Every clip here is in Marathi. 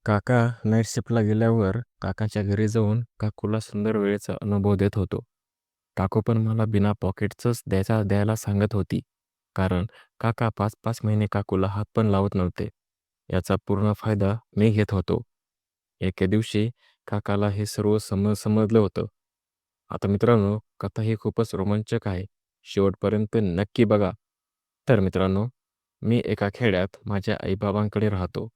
काका नाईट शिफ्टला गेल्यावर काकाच्या घरी जाऊन काकूला सुंदर वेळेचा अनुभव देत होतो. काकू पण मला बिना पॉकेटचंच द्यायला सांगत होती. कारण काका 5-5 महिने काकूला हात पण लावत नव्हते. याचा पूर्ण फायदा मी घेत होतो. एके दिवशी काकाला हे सर्व समजलं होतं. आता मित्रांनो, कथा ही खूपच रोमांचक आहे. शेवटपर्यंत नक्की बघा. तर मित्रांनो, मी एका खेड्यात माझ्या आईबाबांकडे राहतो.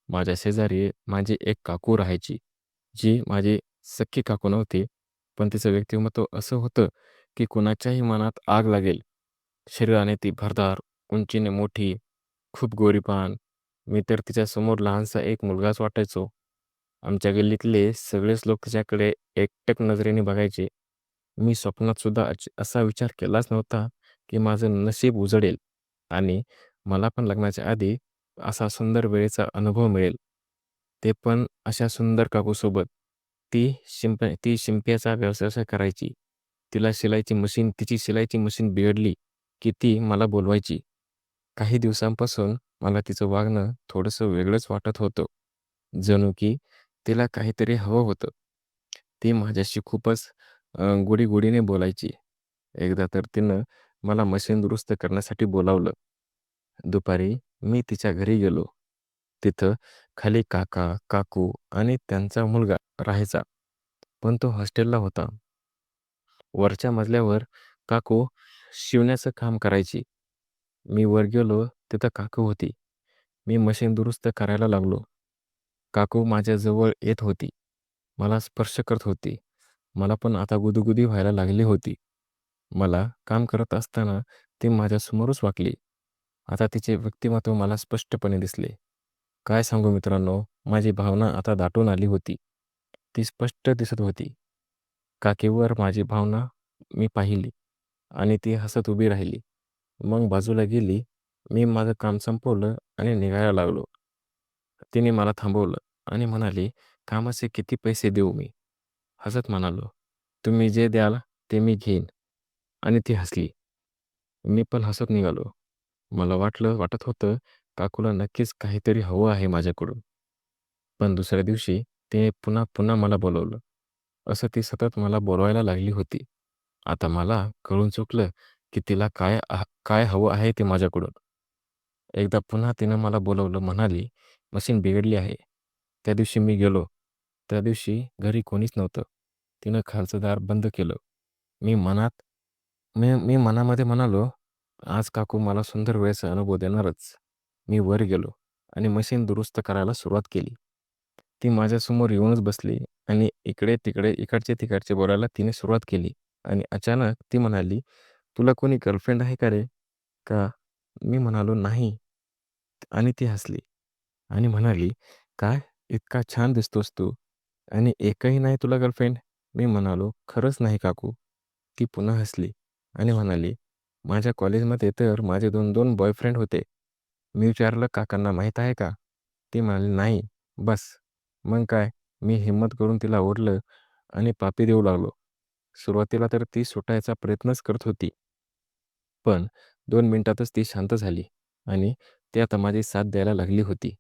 माझ्या शेजारी माझी एक काकू राहायची, जी माझी सख्खी काकू नव्हती, पण तिचं व्यक्तिमत्व असं होतं, की कुणाच्याही मनात आग लागेल. शरीराने ती भरदार, उंचीने मोठी, खूप गोरीपान. मी तर तिच्यासमोर लहानसा एक मुलगाच वाटायचो. आमच्या गल्लीतले सगळेच लोक तिच्याकडे एकटक नजरेने बघायचे. मी स्वप्नात सुद्धा असा विचार केलाच नव्हता, की माझं नशीब उजडेल आणि मला पण लग्नाच्या आधी असा सुंदर वेळेचा अनुभव मिळेल. ते पण अशा सुंदर काकूसोबत. ती शिंप्याचा व्यवसाय करायची. तिची शिलाईची मशीन बिघडली, की ती मला बोलवायची. काही दिवसांपासून मला तिचं वागणं थोडंसं वेगळंच वाटत होतं. जणू की तिला काहीतरी हवं होतं. ती माझ्याशी खूपच गोडीने बोलायची. एकदा तर तिनं मला मशीन दुरुस्त करण्यासाठी बोलावलं. दुपारी मी तिच्या घरी गेलो. तिथं खाली काका, काकू आणि त्यांचा मुलगा राहायचा. पण तो हॉस्टेलला होता. वरच्या मजल्यावर काकू शिवण्याचं काम करायची. मी वर गेलो, तिथं काकू होती. मी मशीन दुरुस्त करायला लागलो. काकू माझ्याजवळ येत होती. मला स्पर्श करत होती. मला पण आता गुदगुदी व्हायला लागली होती. मला काम करत असताना ती माझ्यासमोरच वाकली. आता तिचे व्यक्तिमत्व मला स्पष्टपणे दिसले. काय सांगू मित्रांनो, माझी भावना आता दाटून आली होती. ती स्पष्ट दिसत होती. काकीवर माझी भावना मी पाहिली आणि ती हसत उभी राहिली. मग बाजूला गेली. मी माझं काम संपवलं आणि निघायला लागलो. तिने मला थांबवलं आणि म्हणाली, "कामाचे किती पैसे देऊ मी?" हसत म्हणालो, "तुम्ही जे द्याल ते मी घेईन." आणि ती हसली. मी पण हसत निघालो. मला वाटत होतं, काकूला नक्कीच काहीतरी हवं आहे माझ्याकडून. पण दुसऱ्या दिवशी तिने पुन्हा पुन्हा मला बोलवलं. असं ती सतत मला बोलवायला लागली होती. आता मला कळून चुकलं, की तिला काय हवं आहे ते माझ्याकडून. एकदा पुन्हा तिनं मला बोलवलं. म्हणाली, "मशीन बिघडली आहे." त्या दिवशी मी गेलो. त्या दिवशी घरी कोणीच नव्हतं. तिनं खालचं दार बंद केलं. मी मनात मी मनामध्ये म्हणालो, "आज काकू मला सुंदर वेळेचा अनुभव देणारच." मी वर गेलो आणि मशीन दुरुस्त करायला सुरुवात केली. ती माझ्यासमोर येऊनच बसली आणि इकडे-तिकडे, इकडचे-तिकडचे बोलायला तिने सुरुवात केली आणि अचानक ती म्हणाली, "तुला कोणी गर्लफ्रेंड आहे का रे?" "का?" मी म्हणालो, "नाही." आणि ती हसली आणि म्हणाली, "काय? इतका छान दिसतोस तू आणि एकही नाही तुला गर्लफ्रेंड?" मी म्हणालो, "खरंच नाही काकू." ती पुन्हा हसली आणि म्हणाली, "माझ्या कॉलेजमध्ये तर माझे 2-2 बॉयफ्रेंड होते." मी विचारलं, "काकांना माहीत आहे का?" ती म्हणाली, "नाही." बस. मग काय? मी हिंमत करून तिला ओढलं आणि पापी देऊ लागलो. सुरुवातीला तर ती सुटायचा प्रयत्नच करत होती. पण 2 मिनिटातच ती शांत झाली आणि ती आता माझी साथ द्यायला लागली होती.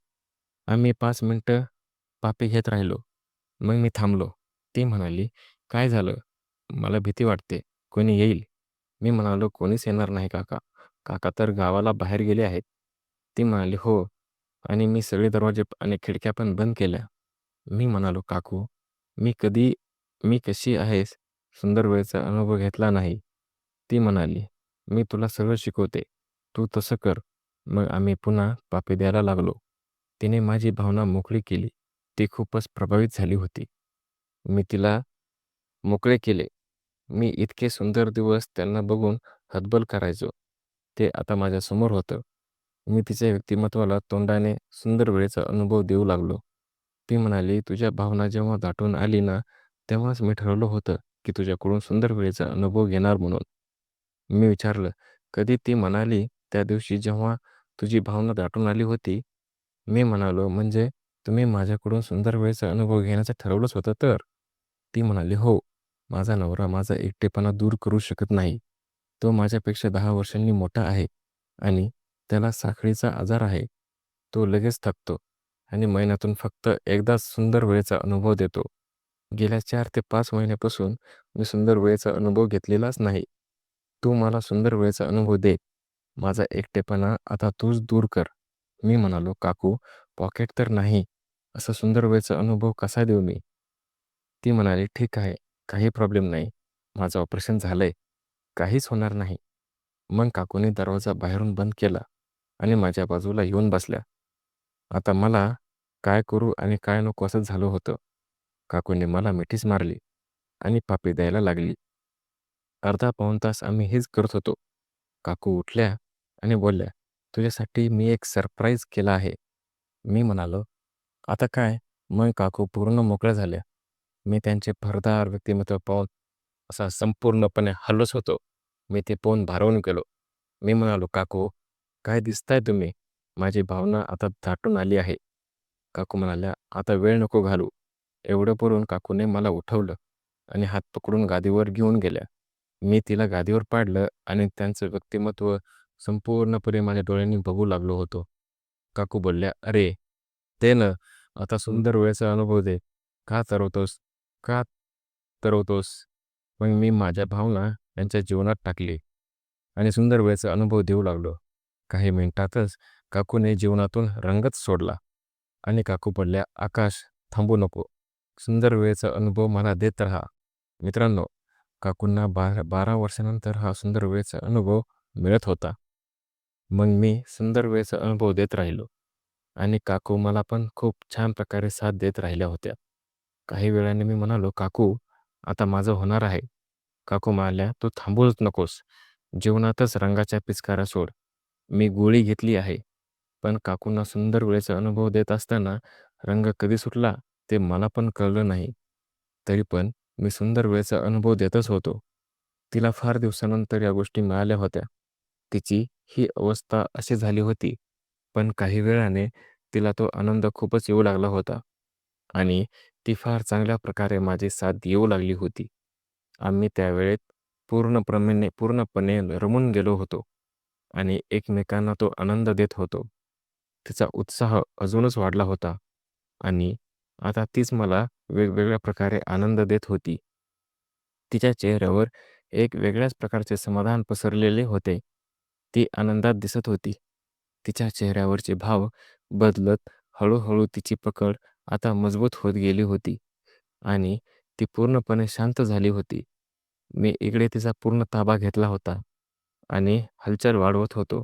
आम्ही 5 मिनिटं पापी घेत राहिलो. मग मी थांबलो. ती म्हणाली, "काय झालं? मला भीती वाटते. कोणी येईल?" मी म्हणालो, "कोणीच येणार नाही काका. काका तर गावाला बाहेर गेले आहेत." ती म्हणाली, "हो." आणि मी सगळे दरवाजे आणि खिडक्या पण बंद केल्या. मी म्हणालो, "काकू, मी कधी मी कशी आहेस सुंदर वेळेचा अनुभव घेतला नाही." ती म्हणाली, "मी तुला सगळं शिकवते. तू तसं कर." मग आम्ही पुन्हा पापी द्यायला लागलो. तिने माझी भावना मोकळी केली. ती खूपच प्रभावित झाली होती. मी तिला मोकळे केले. मी इतके सुंदर दिवस त्यांना बघून हतबल करायचो. ते आता माझ्यासमोर होतं. मी तिच्या व्यक्तिमत्त्वाला तोंडाने सुंदर वेळेचा अनुभव देऊ लागलो. ती म्हणाली, "तुझ्या भावना जेव्हा दाटून आली ना, तेव्हाच मी ठरवलं होतं, की तुझ्याकडून सुंदर वेळेचा अनुभव घेणार म्हणून." मी विचारलं, "कधी?" ती म्हणाली, "त्या दिवशी जेव्हा तुझी भावना दाटून आली होती." मी म्हणालो, "म्हणजे तुम्ही माझ्याकडून सुंदर वेळेचा अनुभव घेण्याचं ठरवलंच होतं तर?" ती म्हणाली, "हो. माझा नवरा माझा एकटेपणा दूर करू शकत नाही. तो माझ्यापेक्षा 10 वर्षांनी मोठा आहे आणि त्याला साखळीचा आजार आहे. तो लगेच थकतो आणि महिन्यातून फक्त एकदाच सुंदर वेळेचा अनुभव देतो. गेल्या 4 ते 5 महिन्यापासून मी सुंदर वेळेचा अनुभव घेतलेलाच नाही. तू मला सुंदर वेळेचा अनुभव दे. माझा एकटेपणा आता तूच दूर कर. मी म्हणालो, "काकू, पॉकेट तर नाही. असा सुंदर वेळेचा अनुभव कसा देऊ मी?" ती म्हणाली, "ठीक आहे, काही प्रॉब्लेम नाही. माझं ऑपरेशन झालंय. काहीच होणार नाही." मग काकूने दरवाजा बाहेरून बंद केला आणि माझ्या बाजूला येऊन बसल्या. आता मला काय करू आणि काय नको असं झालं होतं. काकूने मला मिठीच मारली आणि पापी द्यायला लागली. अर्धा पाऊण तास आम्ही हेच करत होतो. काकू उठल्या आणि बोलल्या, "तुझ्यासाठी मी एक सरप्राईज केला आहे." मी म्हणालो, "आता काय?" मग काकू पूर्ण मोकळ्या झाल्या. मी त्यांचे भरदार व्यक्तिमत्व पाहून असा संपूर्णपणे हलत होतो. मी ते पाहून भारावून गेलो. मी म्हणालो, "काकू, काय दिसताय तुम्ही? माझी भावना आता दाटून आली आहे." काकू म्हणाल्या, "आता वेळ नको घालू." एवढं बोलून काकूने मला उठवलं आणि हात पकडून गादीवर घेऊन गेल्या. मी तिला गादीवर पाडलं आणि त्यांचं व्यक्तिमत्व संपूर्णपणे माझ्या डोळ्यांनी बघू लागलो होतो. काकू बोलल्या, "अरे, ते ना, आता सुंदर वेळेचा अनुभव दे. का तरवतोस? का तरवतोस?" मग मी माझ्या भावना त्यांच्या जीवनात टाकली आणि सुंदर वेळेचा अनुभव देऊ लागलो. काही मिनिटातच काकूने जीवनातून रंगच सोडला आणि काकू बोलल्या, "आकाश, थांबू नको. सुंदर वेळेचा अनुभव मला देत राहा." मित्रांनो, काकूंना 12 वर्षानंतर हा सुंदर वेळेचा अनुभव मिळत होता. मग मी सुंदर वेळेचा अनुभव देत राहिलो आणि काकू मला पण खूप छान प्रकारे साथ देत राहिल्या होत्या. काही वेळाने मी म्हणालो, "काकू, आता माझं होणार आहे." काकू म्हणाल्या, "तू थांबूच नकोस. जीवनातच रंगाच्या पिचकाऱ्या सोड. मी गोळी घेतली आहे." पण काकूंना सुंदर वेळेचा अनुभव देत असताना रंग कधी सुटला ते मला पण कळलं नाही. तरी पण मी सुंदर वेळेचा अनुभव देतच होतो. तिला फार दिवसानंतर या गोष्टी मिळाल्या होत्या. तिची ही अवस्था अशी झाली होती, पण काही वेळाने तिला तो आनंद खूपच येऊ लागला होता आणि ती फार चांगल्या प्रकारे माझी साथ देऊ लागली होती. आम्ही त्यावेळेत पूर्णपणे रमून गेलो होतो आणि एकमेकांना तो आनंद देत होतो. तिचा उत्साह अजूनच वाढला होता आणि आता तीच मला वेगवेगळ्या प्रकारे आनंद देत होती. तिच्या चेहऱ्यावर एक वेगळ्याच प्रकारचे समाधान पसरलेले होते. ती आनंदात दिसत होती. तिच्या चेहऱ्यावरचे भाव बदलत हळूहळू तिची पकड आता मजबूत होत गेली होती आणि ती पूर्णपणे शांत झाली होती. मी इकडे तिचा पूर्ण ताबा घेतला होता आणि हालचाल वाढवत होतो.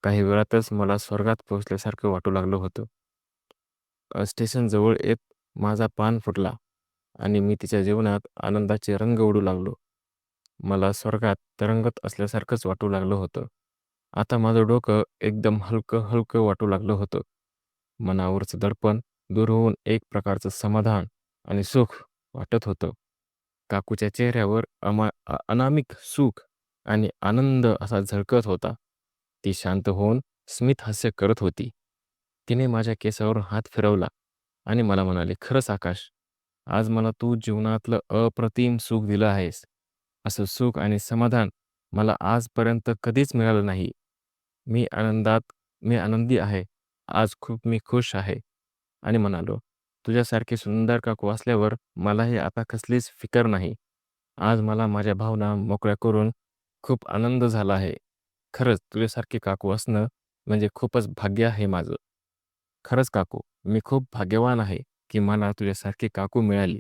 काही वेळातच मला स्वर्गात पोहोचल्यासारखं वाटू लागलं होतं. स्टेशनजवळ येत माझा पान फुटला आणि मी तिच्या जीवनात आनंदाचे रंग उडू लागलो. मला स्वर्गात तरंगत असल्यासारखंच वाटू लागलं होतं. आता माझं डोकं एकदम हलकं-हलकं वाटू लागलं होतं. मनावरचं दडपण दूर होऊन एक प्रकारचं समाधान आणि सुख वाटत होतं. काकूच्या चेहऱ्यावर अनामिक सुख आणि आनंद असा झळकत होता. ती शांत होऊन स्मित हास्य करत होती. तिने माझ्या केसावरून हात फिरवला आणि मला म्हणाली, "खरंच आकाश, आज मला तू जीवनातलं अप्रतिम सुख दिलं आहेस. असं सुख आणि समाधान मला आजपर्यंत कधीच मिळालं नाही. मी आनंदात मी आनंदी आहे. आज खूप मी खुश आहे." आणि म्हणालो, "तुझ्यासारखी सुंदर काकू असल्यावर मलाही आता कसलीच फिकर नाही. आज मला माझ्या भावना मोकळ्या करून खूप आनंद झाला आहे. खरंच तुझ्यासारखी काकू असणं म्हणजे खूपच भाग्य आहे माझं. खरंच काकू, मी खूप भाग्यवान आहे, की मला तुझ्यासारखी काकू मिळाली."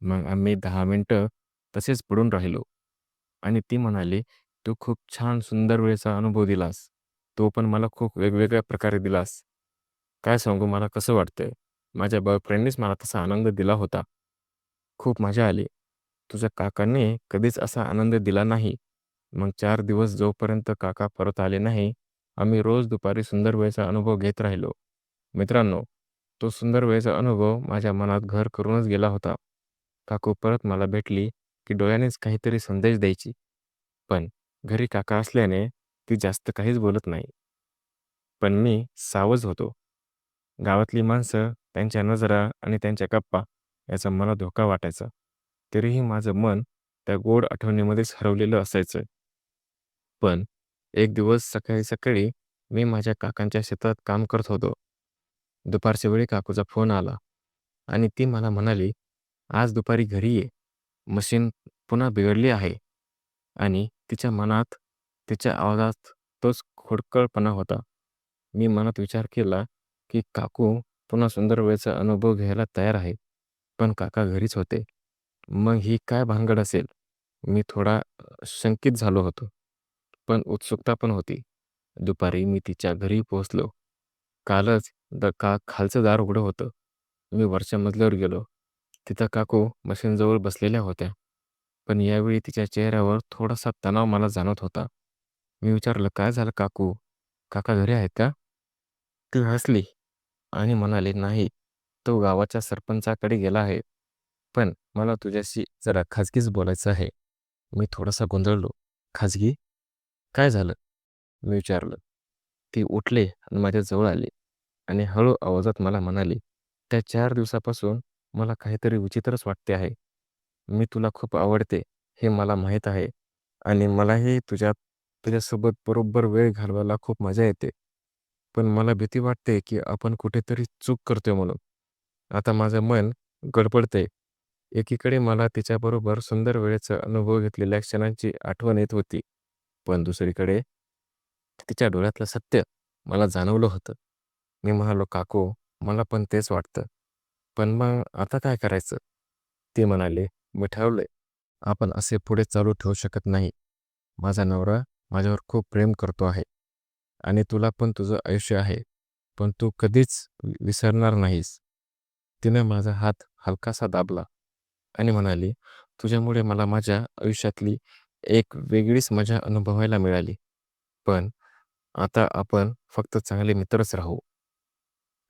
मग आम्ही 10 मिनिटं तसेच पडून राहिलो आणि ती म्हणाली, "तू खूप छान सुंदर वेळेचा अनुभव दिलास. तो पण मला खूप वेगवेगळ्या प्रकारे दिलास. काय सांगू मला कसं वाटतंय? माझ्या बॉयफ्रेंडनीच मला तसा आनंद दिला होता. खूप मजा आली. तुझ्या काकांनी कधीच असा आनंद दिला नाही." मग 4 दिवस जोपर्यंत काका परत आले नाही, आम्ही रोज दुपारी सुंदर वेळेचा अनुभव घेत राहिलो. मित्रांनो, तो सुंदर वेळेचा अनुभव माझ्या मनात घर करूनच गेला होता. काकू परत मला भेटली, की डोळ्यानेच काहीतरी संदेश द्यायची. पण घरी काका असल्याने ती जास्त काहीच बोलत नाही. पण मी सावध होतो. गावातली माणसं, त्यांच्या नजरा आणि त्यांच्या गप्पा याचा मला धोका वाटायचा. तरीही माझं मन त्या गोड आठवणीमध्येच हरवलेलं असायचं. पण एक दिवस सकाळी-सकाळी मी माझ्या काकांच्या शेतात काम करत होतो. दुपारच्या वेळी काकूचा फोन आला आणि ती मला म्हणाली, "आज दुपारी घरी ये. मशीन पुन्हा बिघडली आहे." आणि तिच्या मनात, तिच्या आवाजात तोच खोडकळपणा होता. मी मनात विचार केला, की काकू पुन्हा सुंदर वेळेचा अनुभव घ्यायला तयार आहे. पण काका घरीच होते. मग ही काय भानगड असेल? मी थोडा शंकित झालो होतो. पण उत्सुकता पण होती. दुपारी मी तिच्या घरी पोहोचलो. कालच खालचं दार उघडं होतं. मी वरच्या मजल्यावर गेलो. तिथं काकू मशीनजवळ बसलेल्या होत्या. पण यावेळी तिच्या चेहऱ्यावर थोडासा तणाव मला जाणवत होता. मी विचारलं, "काय झालं काकू? काका घरी आहेत का?" ती हसली आणि म्हणाली, "नाही, तो गावाच्या सरपंचाकडे गेला आहे. पण मला तुझ्याशी जरा खाजगीच बोलायचं आहे." मी थोडासा गोंधळलो. "खाजगी? काय झालं?" मी विचारलं. ती उठली आणि माझ्या जवळ आली आणि हळू आवाजात मला म्हणाली, "त्या 4 दिवसापासून मला काहीतरी विचित्रच वाटते आहे. मी तुला खूप आवडते हे मला माहीत आहे आणि मलाही तुझ्यासोबत बरोबर वेळ घालवायला खूप मजा येते. पण मला भीती वाटते की आपण कुठेतरी चूक करतोय म्हणून. आता माझं मन गडबडतंय. एकीकडे मला तिच्याबरोबर सुंदर वेळेचा अनुभव घेतलेल्या क्षणांची आठवण येत होती. पण दुसरीकडे तिच्या डोळ्यातलं सत्य मला जाणवलं होतं. मी म्हणालो, "काकू, मला पण तेच वाटतं. पण मग आता काय करायचं?" ती म्हणाली, "मी ठरवलंय. आपण असे पुढे चालू ठेवू शकत नाही. माझा नवरा माझ्यावर खूप प्रेम करतो आहे आणि तुला पण तुझं आयुष्य आहे. पण तू कधीच विसरणार नाहीस." तिने माझा हात हलकासा दाबला आणि म्हणाली, "तुझ्यामुळे मला माझ्या आयुष्यातली एक वेगळीच मजा अनुभवायला मिळाली. पण आता आपण फक्त चांगले मित्रच राहू.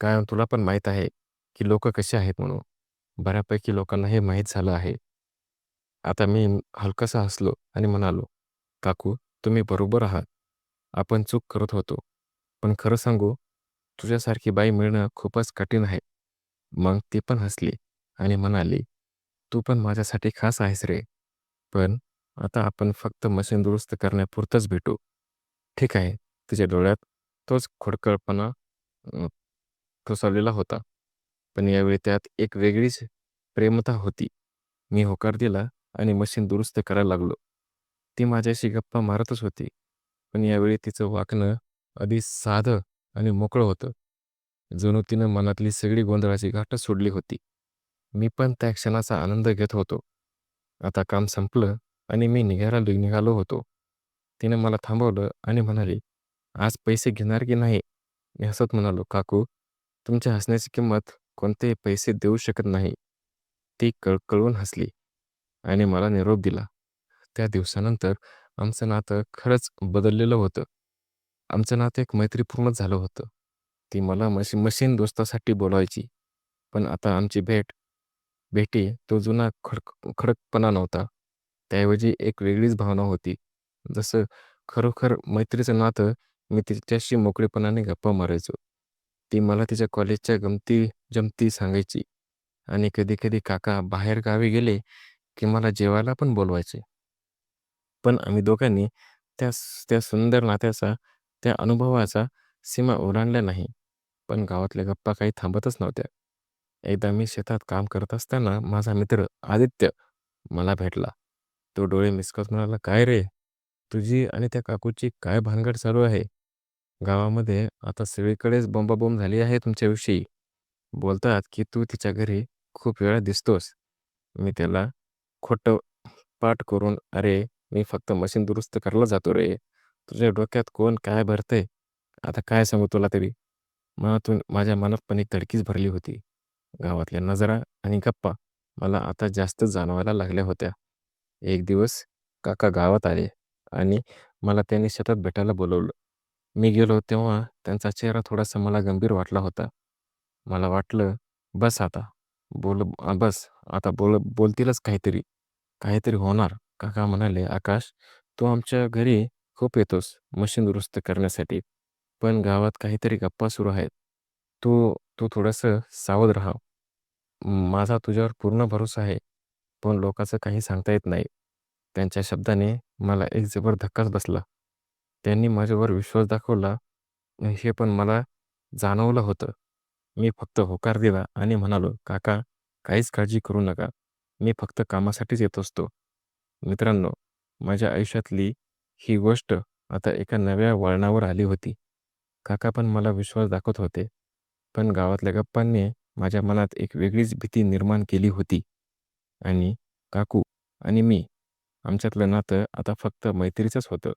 कारण तुला पण माहीत आहे, की लोकं कसे आहेत म्हणून. बऱ्यापैकी लोकांना हे माहीत झालं आहे." आता मी हलकासा हसलो आणि म्हणालो, "काकू, तुम्ही बरोबर आहात. आपण चूक करत होतो. पण खरं सांगू, तुझ्यासारखी बाई मिळणं खूपच कठीण आहे." मग ती पण हसली आणि म्हणाली, "तू पण माझ्यासाठी खास आहेस रे. पण आता आपण फक्त मशीन दुरुस्त करण्यापुरतंच भेटू." ठीक आहे. तिच्या डोळ्यात तोच खोडकरपणा अ, ठोसावलेला होता. पण यावेळी त्यात एक वेगळीच प्रेमता होती. मी होकार दिला आणि मशीन दुरुस्त करायला लागलो. ती माझ्याशी गप्पा मारतच होती. पण यावेळी तिचं वागणं अधिक साधं आणि मोकळं होतं. जणू तिनं मनातली सगळी गोंधळाची गाठच सोडली होती. मी पण त्या क्षणाचा आनंद घेत होतो. आता काम संपलं आणि मी निघालो होतो. तिने मला थांबवलं आणि म्हणाली, "आज पैसे घेणार की नाही?" मी हसत म्हणालो, "काकू, तुमच्या हसण्याची किंमत कोणतेही पैसे देऊ शकत नाही." ती कळकळून हसली आणि मला निरोप दिला. त्या दिवसानंतर आमचं नातं खरंच बदललेलं होतं. आमचं नातं एक मैत्रीपूर्णच झालं होतं. ती मला मशीन दोस्तासाठी बोलवायची. पण आता आमची भेटी तो जुना खडकपणा नव्हता. त्याऐवजी एक वेगळीच भावना होती. जसं खरोखर मैत्रीचं नातं मी तिच्याशी मोकळेपणाने गप्पा मारायचो. ती मला तिच्या कॉलेजच्या गमती-जमती सांगायची आणि कधी-कधी काका बाहेर गावी गेले, की मला जेवायला पण बोलवायचे. पण आम्ही दोघांनी त्या सुंदर नात्याचा, त्या अनुभवाचा सीमा ओलांडल्या नाही. पण गावातल्या गप्पा काही थांबतच नव्हत्या. एकदा मी शेतात काम करत असताना माझा मित्र आदित्य मला भेटला. तो डोळे मिचकत म्हणाला, "काय रे? तुझी आणि त्या काकूची काय भानगड चालू आहे? गावामध्ये आता सगळीकडेच बोंबाबोंब झाली आहे तुमच्याविषयी. बोलतात की तू तिच्या घरी खूप वेळा दिसतोस." मी त्याला खोटं पाठ करून, "अरे, मी फक्त मशीन दुरुस्त करायला जातो रे. तुझ्या डोक्यात कोण काय भरतंय? आता काय सांगू तुला तरी?" माझ्या मनात पण एक धडकीच भरली होती. गावातल्या नजरा आणि गप्पा मला आता जास्त जाणवायला लागल्या होत्या. एक दिवस काका गावात आले आणि मला त्यांनी शेतात भेटायला बोलावलं. मी गेलो तेव्हा त्यांचा चेहरा थोडासा मला गंभीर वाटला होता. मला वाटलं, "बस आता. बस. आता बोलतीलच काहीतरी. काहीतरी होणार." काका म्हणाले, "आकाश, तू आमच्या घरी खूप येतोस मशीन दुरुस्त करण्यासाठी. पण गावात काहीतरी गप्पा सुरू आहेत. तू तू थोडंसं सावध राहा. माझा तुझ्यावर पूर्ण भरोसा आहे, पण लोकांचं काही सांगता येत नाही." त्यांच्या शब्दाने मला एक जबर धक्काच बसला. त्यांनी माझ्यावर विश्वास दाखवला हे पण मला जाणवलं होतं. मी फक्त होकार दिला आणि म्हणालो, "काका, काहीच काळजी करू नका. मी फक्त कामासाठीच येत असतो." मित्रांनो, माझ्या आयुष्यातली ही गोष्ट आता एका नव्या वळणावर आली होती. काका पण मला विश्वास दाखवत होते. पण गावातल्या गप्पांनी माझ्या मनात एक वेगळीच भीती निर्माण केली होती. आणि काकू आणि मी आमच्यातलं नातं आता फक्त मैत्रीचंच होतं.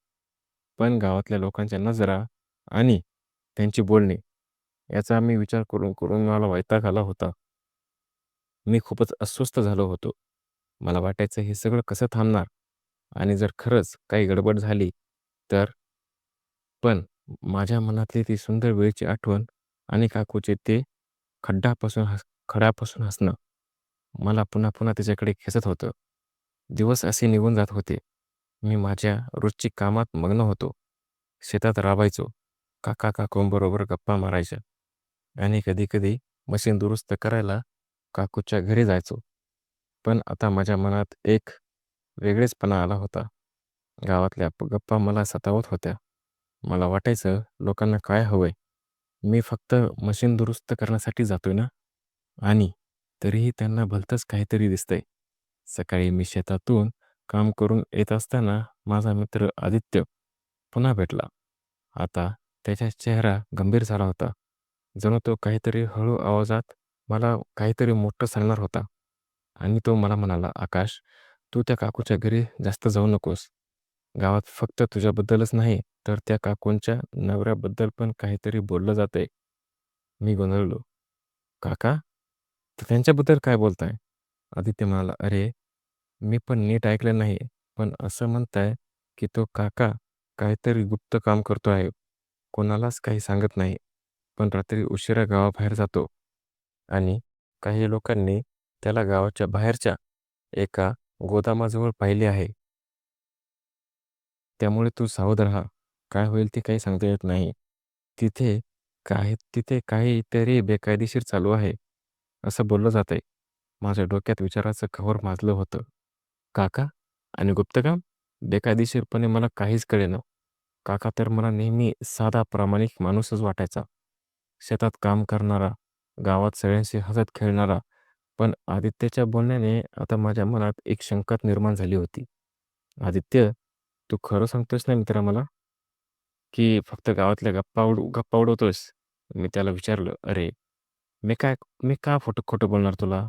पण गावातल्या लोकांच्या नजरा आणि त्यांची बोलणी याचा मी विचार करून करून मला वैताग आला होता. मी खूपच अस्वस्थ झालो होतो. मला वाटायचं हे सगळं कसं थांबणार? आणि जर खरंच काही गडबड झाली तर? पण माझ्या मनातली ती सुंदर वेळची आठवण आणि काकूचे ते खड्यापासून हसणं मला पुन्हा पुन्हा तिच्याकडे खेचत होतं. दिवस असे निघून जात होते. मी माझ्या रोजची कामात मग्न होतो. शेतात राबायचो. काकांबरोबर गप्पा मारायच्या आणि कधी-कधी मशीन दुरुस्त करायला काकूच्या घरी जायचो. पण आता माझ्या मनात एक वेगळेचपणा आला होता. गावातल्या गप्पा मला सतावत होत्या. मला वाटायचं लोकांना काय हवंय? मी फक्त मशीन दुरुस्त करण्यासाठी जातोय ना? आणि तरीही त्यांना भलतंच काहीतरी दिसतंय. सकाळी मी शेतातून काम करून येत असताना माझा मित्र आदित्य पुन्हा भेटला. आता त्याचा चेहरा गंभीर झाला होता. जणू तो काहीतरी हळू आवाजात मला काहीतरी मोठं सांगणार होता. आणि तो मला म्हणाला, "आकाश, तू त्या काकूच्या घरी जास्त जाऊ नकोस. गावात फक्त तुझ्याबद्दलच नाही, तर त्या काकूंच्या नवऱ्याबद्दल पण काहीतरी बोललं जातंय." मी गोंधळलो. "काका? तर त्यांच्याबद्दल काय बोलताय?" आदित्य म्हणाला, "अरे, मी पण नीट ऐकलं नाही. पण असं म्हणताय, की तो काका काहीतरी गुप्त काम करतो आहे. कोणालाच काही सांगत नाही. पण रात्री उशिरा गावाबाहेर जातो आणि काही लोकांनी त्याला गावाच्या बाहेरच्या एका गोदामाजवळ पाहिले आहे. त्यामुळे तू सावध राहा. काय होईल ते काही सांगता येत नाही. तिथे तिथे काहीतरी बेकायदेशीर चालू आहे, असं बोललं जातंय." माझ्या डोक्यात विचाराचं कहर माजलं होतं. काका आणि गुप्तकाम? बेकायदेशीरपणे मला काहीच कळेना. काका तर मला नेहमी साधा प्रामाणिक माणूसच वाटायचा. शेतात काम करणारा, गावात सगळ्यांशी हसत खेळणारा. पण आदित्यच्या बोलण्याने आता माझ्या मनात एक शंका निर्माण झाली होती. "आदित्य, तू खरं सांगतोयस ना मित्रा मला, की फक्त गावातल्या गप्पा उडवतोयस?" मी त्याला विचारलं, "अरे, मी काय मी का खोटं बोलणार तुला?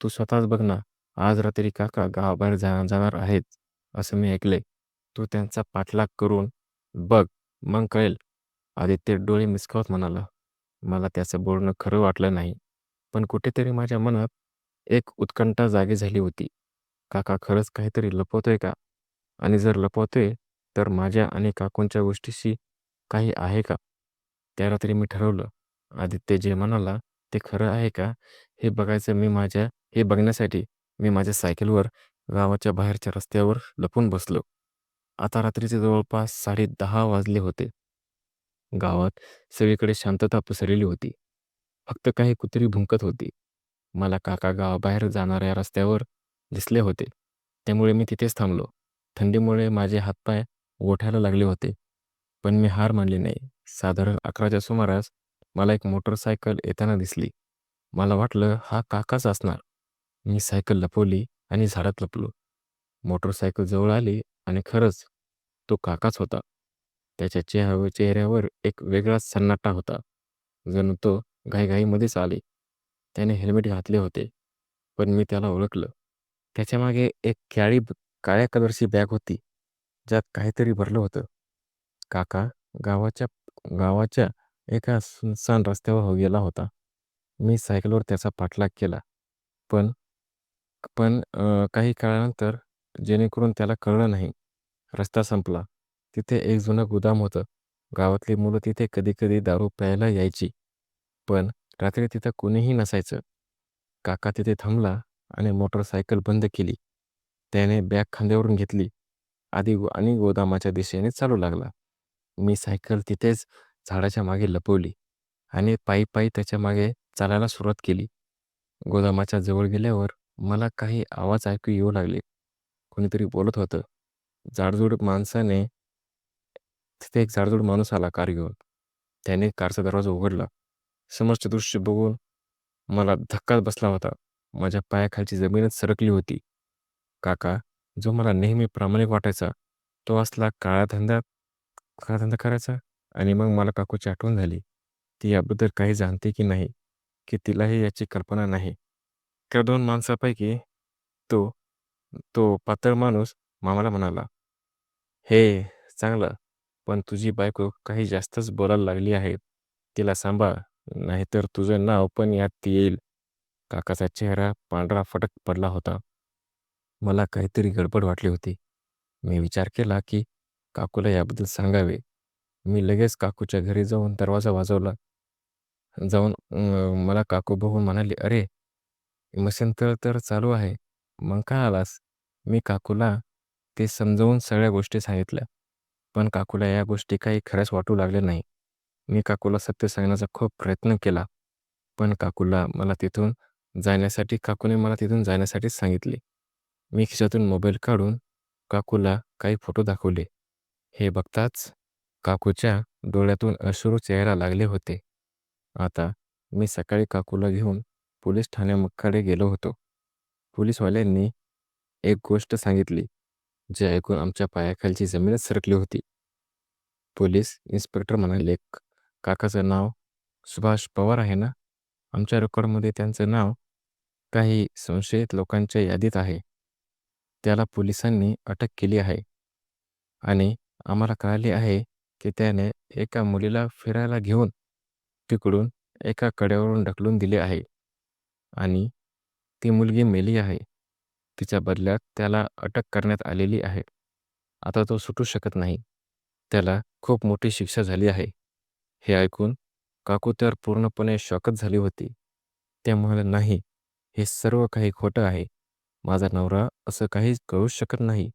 तू स्वतःच बघ ना, आज रात्री काका गावाबाहेर जाणार आहेत, असं मी ऐकलंय. तू त्यांचा पाठलाग करून बघ, मग कळेल." आदित्य डोळे मिचकावत म्हणाला. मला त्याचं बोलणं खरं वाटलं नाही. पण कुठेतरी माझ्या मनात एक उत्कंठा जागी झाली होती. काका खरंच काहीतरी लपवतोय का? आणि जर लपवतोय, तर माझ्या आणि काकूंच्या गोष्टीशी काही आहे का? त्या रात्री मी ठरवलं, आदित्य जे म्हणाला ते खरं आहे का? हे बघण्यासाठी मी माझ्या सायकलवर गावाच्या बाहेरच्या रस्त्यावर लपून बसलो. आता रात्रीचे जवळपास 10:30 वाजले होते. गावात सगळीकडे शांतता पसरलेली होती. फक्त काही कुत्री भुंकत होती. मला काका गावाबाहेर जाणाऱ्या रस्त्यावर दिसले होते. त्यामुळे मी तिथेच थांबलो. थंडीमुळे माझे हातपाय गोठ्याला लागले होते. पण मी हार मानली नाही. साधारण 11च्या सुमारास मला एक मोटरसायकल येताना दिसली. मला वाटलं हा काकाच असणार. मी सायकल लपवली आणि झाडात लपलो. मोटरसायकल जवळ आली आणि खरंच तो काकाच होता. त्याच्या चेहऱ्यावर एक वेगळाच सन्नाटा होता. जणू तो घाईघाईमध्येच आले. त्याने हेल्मेट घातले होते, पण मी त्याला ओळखलं. त्याच्यामागे एक काळ्या कलरची बॅग होती, ज्यात काहीतरी भरलं होतं. काका गावाच्या गावाच्या एका सुनसान रस्त्यावर गेला होता. मी सायकलवर त्याचा पाठलाग केला. पण काही काळानंतर जेणेकरून त्याला कळलं नाही. रस्ता संपला. तिथे एक जुनं गोदाम होतं. गावातली मुलं तिथे कधी-कधी दारू प्यायला यायची. पण रात्री तिथं कुणीही नसायचं. काका तिथे थांबला आणि मोटरसायकल बंद केली. त्याने बॅग खांद्यावरून घेतली आणि गोदामाच्या दिशेने चालू लागला. मी सायकल तिथेच झाडाच्या मागे लपवली आणि पायी-पायी त्याच्या मागे चालायला सुरुवात केली. गोदामाच्या जवळ गेल्यावर मला काही आवाज ऐकू येऊ लागले. कोणीतरी बोलत होतं. जाडजूड माणसाने तिथे एक जाडजूड माणूस आला कार घेऊन. त्याने कारचा दरवाजा उघडला. समोरचे दृश्य बघून मला धक्काच बसला होता. माझ्या पायाखालची जमीनच सरकली होती. काका, जो मला नेहमी प्रामाणिक वाटायचा, तो असला काळा धंदा करायचा. आणि मग मला काकूची आठवण झाली. ती याबद्दल काही जाणते की नाही, की तिलाही याची कल्पना नाही. त्या 2 माणसापैकी तो तो पातळ माणूस मामाला म्हणाला, "हे चांगलं, पण तुझी बायको काही जास्तच बोलायला लागली आहे. तिला सांभाळ, नाहीतर तुझं नाव पण यात येईल." काकाचा चेहरा पांढरा फटक पडला होता. मला काहीतरी गडबड वाटली होती. मी विचार केला, की काकूला याबद्दल सांगावे. मी लगेच काकूच्या घरी जाऊन दरवाजा वाजवला. मला काकू बघून म्हणाली, "अरे, मशीन तर चालू आहे. मग का आलास?" मी काकूला ते समजावून सगळ्या गोष्टी सांगितल्या. पण काकूला या गोष्टी काही खऱ्याच वाटू लागल्या नाही. मी काकूला सत्य सांगण्याचा खूप प्रयत्न केला. पण काकूने मला तिथून जाण्यासाठीच सांगितले. मी खिशातून मोबाईल काढून काकूला काही फोटो दाखवले. हे बघताच काकूच्या डोळ्यातून अश्रू यायला लागले होते. आता मी सकाळी काकूला घेऊन पोलीस ठाण्याकडे गेलो होतो. पोलिसवाल्यांनी एक गोष्ट सांगितली, जे ऐकून आमच्या पायाखालची जमीनच सरकली होती. पोलीस इन्स्पेक्टर म्हणाले, काकाचं नाव सुभाष पवार आहे ना? आमच्या रेकॉर्डमध्ये त्यांचं नाव काही संशयित लोकांच्या यादीत आहे. त्याला पोलिसांनी अटक केली आहे आणि आम्हाला कळाले आहे, की त्याने एका मुलीला फिरायला घेऊन तिकडून एका कड्यावरून ढकलून दिले आहे आणि ती मुलगी मेली आहे. तिच्या बदल्यात त्याला अटक करण्यात आलेली आहे. आता तो सुटू शकत नाही. त्याला खूप मोठी शिक्षा झाली आहे. हे ऐकून काकू तर पूर्णपणे शॉकच झाली होती. त्या म्हणाल्या, "नाही, हे सर्व काही खोटं आहे. माझा नवरा असं काहीच करूच शकत नाही."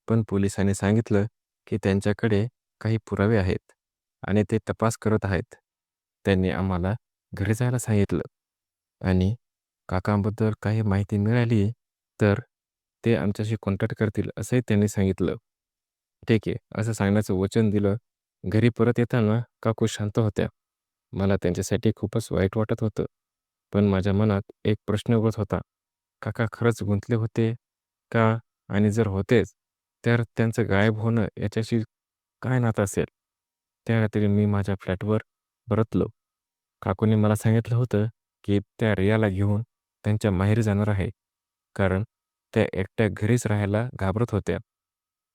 पण पोलिसांनी सांगितलं, की त्यांच्याकडे काही पुरावे आहेत आणि ते तपास करत आहेत. त्यांनी आम्हाला घरी जायला सांगितलं आणि काकांबद्दल काही माहिती मिळाली तर ते आमच्याशी कॉन्टॅक्ट करतील असंही त्यांनी सांगितलं. ठीक आहे, असं सांगण्याचं वचन दिलं. घरी परत येताना काकू शांत होत्या. मला त्यांच्यासाठी खूपच वाईट वाटत होतं. पण माझ्या मनात एक प्रश्न उगत होता. काका खरंच गुंतले होते का? आणि जर होतेच, तर त्यांचं गायब होणं याच्याशी काय नातं असेल? त्या रात्री मी माझ्या फ्लॅटवर परतलो. काकूने मला सांगितलं होतं, की त्या रियाला घेऊन त्यांच्या माहेरी जाणार आहे. कारण त्या एकट्या घरीच राहायला घाबरत होत्या.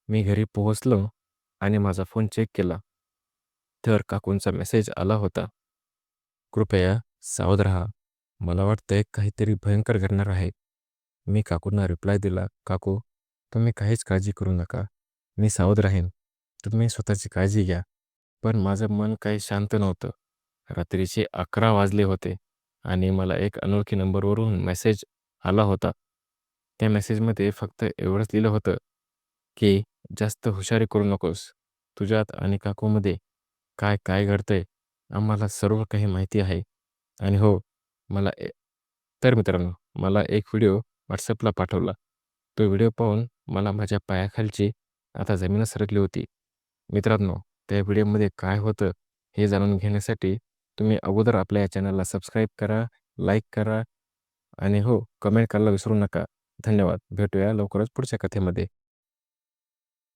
मी घरी पोहोचलो आणि माझा फोन चेक केला. तर काकूंचा मेसेज आला होता. कृपया सावध राहा. मला वाटतंय काहीतरी भयंकर घडणार आहे. मी काकूंना रिप्लाय दिला, "काकू, तुम्ही काहीच काळजी करू नका. मी सावध राहीन. तुम्ही स्वतःची काळजी घ्या." पण माझं मन काही शांत नव्हतं. रात्रीचे 11 वाजले होते आणि मला एक अनोळखी नंबरवरून मेसेज आला होता. त्या मेसेजमध्ये फक्त एवढंच लिहिलं होतं, की "जास्त हुशारी करू नकोस. तुझ्यात आणि काकूमध्ये काय काय घडतंय आम्हाला सर्व काही माहिती आहे." आणि हो, मला ए तर मित्रांनो, मला एक व्हिडिओ WhatsAppला पाठवला. तो व्हिडिओ पाहून मला माझ्या पायाखालची आता जमीनच सरकली होती. मित्रांनो, त्या व्हिडिओमध्ये काय होतं हे जाणून घेण्यासाठी तुम्ही अगोदर आपल्या या चॅनलला सबस्क्राईब करा, लाईक करा आणि हो, कमेंट करायला विसरू नका. धन्यवाद. भेटूया लवकरच पुढच्या कथेमध्ये.